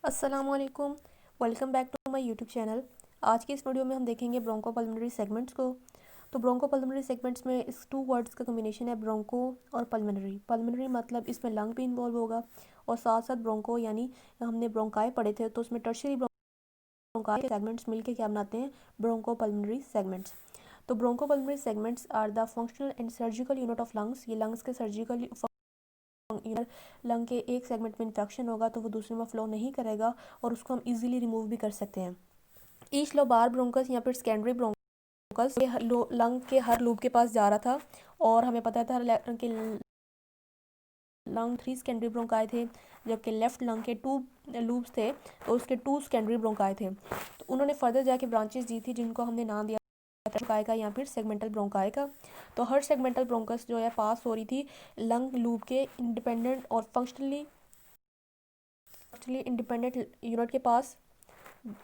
अस्सलामुअलैकुम। Welcome back to my YouTube channel. आज की इस वीडियो में हम देखेंगे ब्रोंकोपल्मोनरी सेगमेंट्स को। तो ब्रोंकोपल्मोनरी सेगमेंट्स में इस टू वर्ड्स का कॉम्बिनेशन है, ब्रोंको और पल्मोनरी। पल्मोनरी मतलब इसमें लंग भी इन्वॉल्व होगा और साथ साथ ब्रोंको यानी हमने ब्रोंकाई पढ़े थे, तो उसमें टर्शियरी ब्रोंकाई के सेगमेंट्स मिलके क्या बनाते हैं, ब्रोंकोपल्मोनरी सेगमेंट्स। तो bronchopulmonary segments are the functional and surgical unit of lungs. ये लंग्स के सर्जिकल लंग के एक सेगमेंट में इन्फेक्शन होगा तो वो दूसरे में फ्लो नहीं करेगा और उसको हम इजीली रिमूव भी कर सकते हैं। ईच लोबार ब्रोंकस या फिर सेकेंडरी ब्रोंकस लंग के हर लूप के पास जा रहा था और हमें पता था कि लंग 3 सेकेंडरी ब्रोंकाई थे, जबकि लेफ्ट लंग के 2 लूप्स थे तो उसके 2 सेकेंडरी ब्रोंकाई थे। तो उन्होंने फर्दर जाके ब्रांचेस दी थी जिनको हमने नाम दिया ब्रोंकाई का या फिर सेगमेंटल ब्रोंकाई का। तो हर सेगमेंटल ब्रोंकस जो है पास हो रही थी लंग लूप के इंडिपेंडेंट और फंक्शनली इंडिपेंडेंट यूनिट के पास।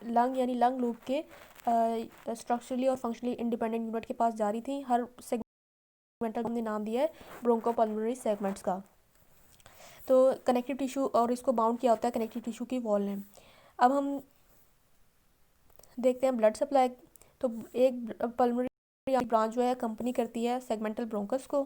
लंग यानी लंग लूप के स्ट्रक्चरली और फंक्शनली इंडिपेंडेंट यूनिट के पास जा रही थी। हर सेगमेंटल हमने नाम दिया है ब्रोंकोपल्मोनरी सेगमेंट्स का। तो कनेक्टिव टिश्यू और इसको बाउंड किया होता है कनेक्टिव टिश्यू की वॉल ने। अब हम देखते हैं ब्लड सप्लाई। तो एक पल्मोनरी ब्रांच जो है कंपनी करती है सेगमेंटल ब्रोंकस को।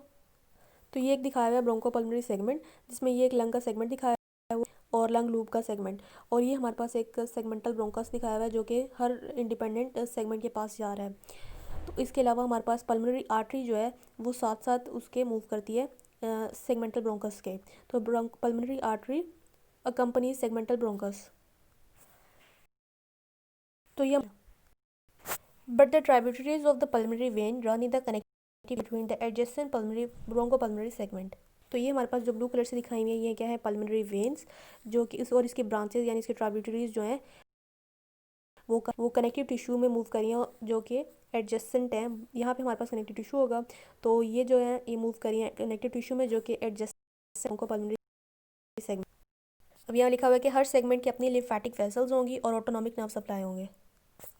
तो ये एक दिखाया हुआ है ब्रोंकोपल्मोनरी सेगमेंट, जिसमें ये एक लंग का सेगमेंट दिखाया है और लंग लूप का सेगमेंट, और ये हमारे पास एक सेगमेंटल ब्रोंकस दिखाया हुआ है जो कि हर इंडिपेंडेंट सेगमेंट के पास जा रहा है। तो इसके अलावा हमारे पास पल्मोनरी आर्टरी जो है वो साथ साथ उसके मूव करती है सेगमेंटल ब्रोंकस के। तो pulmonary artery accompany segmental bronchus. तो ये but the tributaries of the pulmonary vein run in the connectivity between the adjacent pulmonary bronchopulmonary segment. तो ये हमारे पास जो ब्लू कलर से दिखाई हुई है ये क्या है, पल्मोनरी वेन्स, जो कि इस और इसके ब्रांचेस यानी इसके ट्राइब्यूटरीज जो हैं वो कनेक्टिव टिश्यू में मूव करी हैं जो कि एडजेसेंट हैं। यहाँ पे हमारे पास कनेक्टिव टिश्यू होगा तो ये जो है ये मूव करी हैं कनेक्टिव टिश्यू में जो कि एडजेसेंट ब्रोंकोपल्मोनरी सेगमेंट। अब यहाँ लिखा हुआ है कि हर सेगमेंट की अपनी लिम्फेटिक वेसल्स होंगी और ऑटोनॉमिक नर्व सप्लाई होंगे।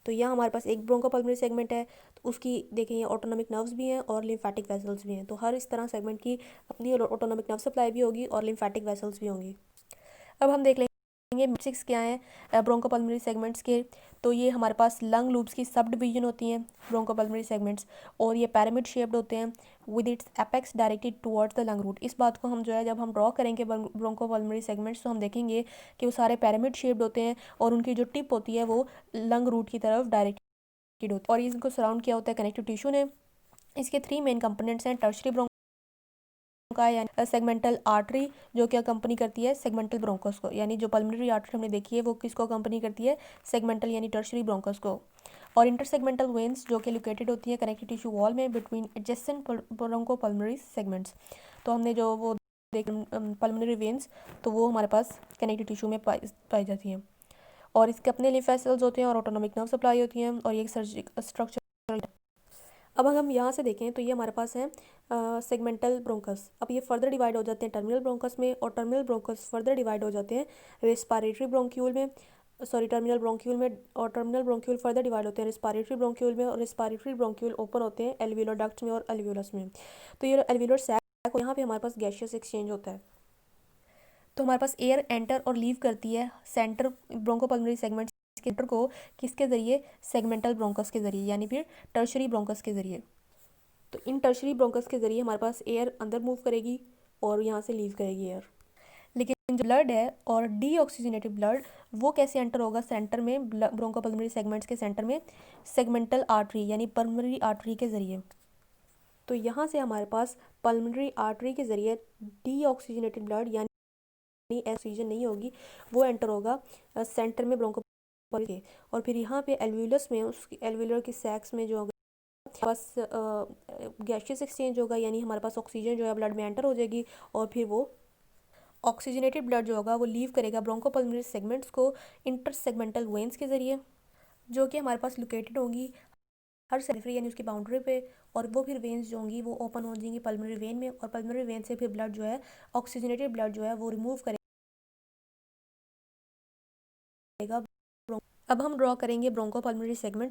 तो यहाँ हमारे पास एक ब्रोंकोपल्मोनरी सेगमेंट है तो उसकी देखिए ये ऑटोनॉमिक नर्व्स भी हैं और लिम्फेटिक वेसल्स भी हैं। तो हर इस तरह सेगमेंट की अपनी ऑटोनॉमिक नर्व सप्लाई भी होगी और लिम्फेटिक वेसल्स भी होंगी। अब हम देख लेंगे बेसिक्स क्या हैं ब्रोंकोपल्मोनरी सेगमेंट्स के। तो ये हमारे पास लंग लूप्स की सब डिवीजन होती हैं ब्रोंकोपल्मोनरी सेगमेंट्स, और ये पैरामिड शेप्ड होते हैं with its apex directed towards the lung root. इस बात को हम जो है जब हम ड्रॉ करेंगे ब्रोंकोपल्मोनरी सेगमेंट्स तो हम देखेंगे कि वो सारे पैरामिड शेप्ड होते हैं और उनकी जो टिप होती है वो लंग रूट की तरफ डायरेक्टेड होती है और इनको सराउंड किया होता है कनेक्टिव टिश्यू ने। इसके 3 मेन कंपोनेंट्स हैं, टर्शरी का यानी सेगमेंटल आर्टरी जो कि कंपनी करती है सेगमेंटल ब्रोंकस को, यानी जो पल्मोनरी आर्टरी हमने देखी है वो किसको कंपनी करती है, सेगमेंटल यानी टर्शरी ब्रोंकस को। और इंटरसेगमेंटल वेन्स जो कि लोकेटेड होती है कनेक्टिव टिश्यू वॉल में बिटवीन एडजेसेंट ब्रोंकोपल्मोनरी सेगमेंट्स। तो हमने जो वो देख पल्मोनरी वेन्स तो वो हमारे पास कनेक्टिव टिश्यू में पाई जाती हैं और इसके अपने लिम्फ वेसल्स होते हैं और ऑटोनॉमिक नर्व सप्लाई होती हैं और ये सर्जिकल स्ट्रक्चर। अब हम यहाँ से देखें तो ये हमारे पास है सेगमेंटल ब्रोंकस। अब ये फर्दर डिवाइड हो जाते हैं टर्मिनल ब्रोंकस में और टर्मिनल ब्रोंकस फर्दर डिवाइड हो जाते हैं रेस्पिरेटरी ब्रोंक्यूल में, सॉरी टर्मिनल ब्रोंक्यूल में, और टर्मिनल ब्रोंक्यूल फर्दर डिवाइड होते हैं रेस्पिरेटरी ब्रोंक्यूल में और रेस्पिरेटरी ब्रोंक्यूल ओपन होते हैं एल्वियोलर डक्ट में और एल्वियोलस में। तो ये एल्वियोलर सैक यहाँ पे हमारे पास गैशियस एक्सचेंज होता है। तो हमारे पास एयर एंटर और लीव करती है सेंटर ब्रोंकोपल्मोनरी सेगमेंट के एंटर को किसके ज़रिए, सेगमेंटल ब्रोंकस के ज़रिए यानी फिर टर्शरी ब्रोंकस के ज़रिए। तो इन टर्शरी ब्रोंकस के ज़रिए हमारे पास एयर अंदर मूव करेगी और यहाँ से लीव करेगी एयर। लेकिन जो ब्लड है और डीऑक्सीजनेटेड ब्लड वो कैसे एंटर होगा सेंटर में ब्रोंकोपल्मोनरी सेगमेंट्स के सेंटर में, सेगमेंटल आर्टरी यानी पल्मोनरी आर्टरी के ज़रिए। तो यहाँ से हमारे पास पल्मोनरी आर्टरी के ज़रिए डीऑक्सीजनेटेड ब्लड यानी ऑक्सीजन नहीं होगी वो एंटर होगा सेंटर में ब्रोंकोपल्मोनरी के, और फिर यहाँ पे एल्वियोलस में उस एल्वियोलर की सैक्स में जो पास गैशियस एक्सचेंज होगा यानी हमारे पास ऑक्सीजन जो है ब्लड में एंटर हो जाएगी और फिर वो ऑक्सीजनेटेड ब्लड जो होगा वो लीव करेगा ब्रोंकोपल्मोनरी सेगमेंट्स को इंटरसेगमेंटल वेन्स के ज़रिए जो कि हमारे पास लोकेटेड होंगी हर सेरिफरी यानी उसकी बाउंड्री पे, और वो फिर वेन्स जो होंगी वो ओपन हो जाएंगी पल्मोनरी वेन में और पल्मोनरी वेन से फिर ब्लड जो है ऑक्सीजनेटेड ब्लड जो है वो रिमूव करेगा। अब हम ड्रॉ करेंगे ब्रोंकोपल्मोनरी सेगमेंट्स।